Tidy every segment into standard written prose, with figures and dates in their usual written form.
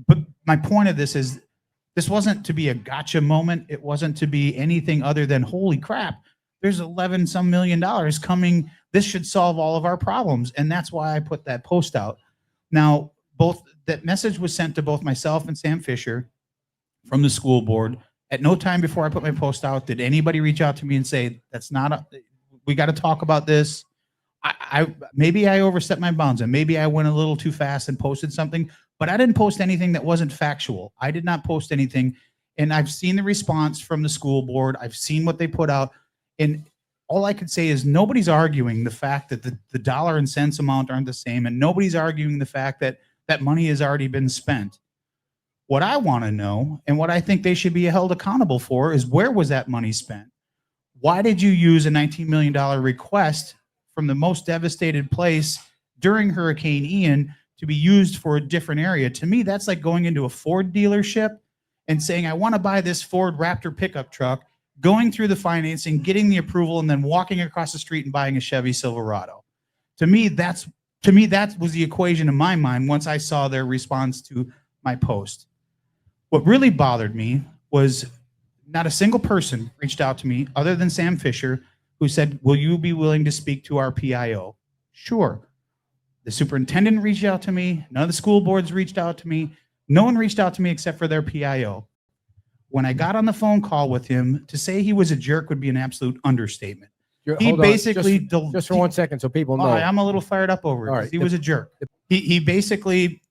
but my point of this is, this wasn't to be a gotcha moment. It wasn't to be anything other than, holy crap, there's 11 some million dollars coming. This should solve all of our problems. And that's why I put that post out. Now, that message was sent to both myself and Sam Fisher from the school board. At no time before I put my post out did anybody reach out to me and say, we got to talk about this. Maybe I overstepped my bounds, and maybe I went a little too fast and posted something, but I didn't post anything that wasn't factual. I did not post anything. And I've seen the response from the school board. I've seen what they put out. And all I could say is nobody's arguing the fact that the dollar and cents amount aren't the same. And nobody's arguing the fact that that money has already been spent. What I want to know, and what I think they should be held accountable for, is where was that money spent? Why did you use a $19 million request from the most devastated place during Hurricane Ian to be used for a different area? To me, that's like going into a Ford dealership and saying, I want to buy this Ford Raptor pickup truck, going through the financing, getting the approval, and then walking across the street and buying a Chevy Silverado. To me, that was the equation in my mind once I saw their response to my post. What really bothered me was not a single person reached out to me other than Sam Fisher, who said, will you be willing to speak to our PIO? Sure. The superintendent reached out to me. None of the school boards reached out to me. No one reached out to me except for their PIO. When I got on the phone call with him, to say he was a jerk would be an absolute understatement. He basically, just for 1 second so people know. I'm a little fired up over it. All right. He was a jerk. He basically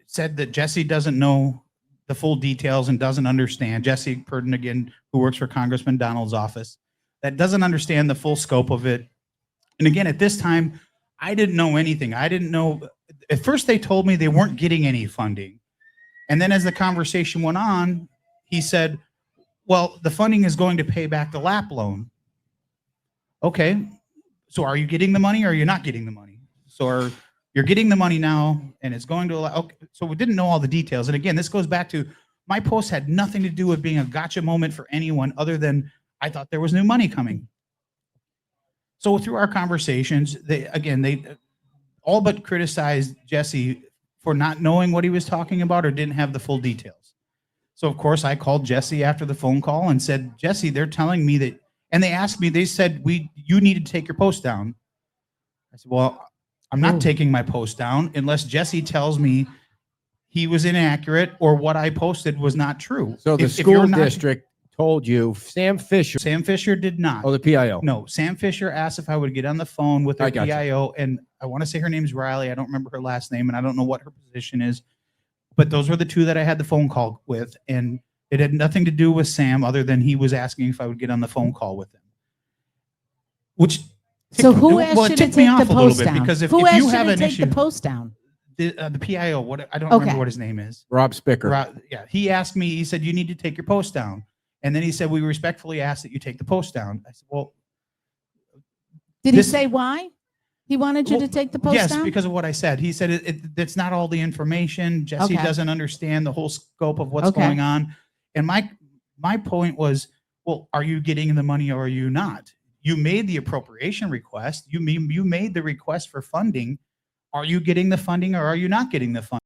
said that Jesse doesn't know the full details and doesn't understand. Jesse Purdon, again, who works for Congressman Donald's office, that doesn't understand the full scope of it. And again, at this time, I didn't know anything. I didn't know. At first, they told me they weren't getting any funding. And then as the conversation went on, he said, well, the funding is going to pay back the LAP loan. Okay, so are you getting the money or are you not getting the money? So you're getting the money now and it's going to allow, okay, so we didn't know all the details. And again, this goes back to my post had nothing to do with being a gotcha moment for anyone other than I thought there was new money coming. So through our conversations, they all but criticized Jesse for not knowing what he was talking about or didn't have the full details. So of course I called Jesse after the phone call and said, Jesse, they're telling me that, and they asked me, they said, you need to take your post down. I said, well, I'm not taking my post down unless Jesse tells me he was inaccurate or what I posted was not true. So the school district told you, Sam Fisher did not. Oh, the PIO. No, Sam Fisher asked if I would get on the phone with their PIO, and I want to say her name's Riley. I don't remember her last name, and I don't know what her position is, but those were the two that I had the phone call with, and it had nothing to do with Sam other than he was asking if I would get on the phone call with him. So who asked you to take the post down? Because if who asked you you have to an take issue, the post down? The PIO, I don't remember what his name is. Rob Spicker. Yeah, he asked me, he said, you need to take your post down. And then he said, we respectfully ask that you take the post down. I said, well. Did he say why? He wanted you to take the post down? Yes, because of what I said. He said it's not all the information. Jesse doesn't understand the whole scope of what's going on. And my point was, well, are you getting the money or are you not? You made the appropriation request. You made the request for funding. Are you getting the funding or are you not getting the funding?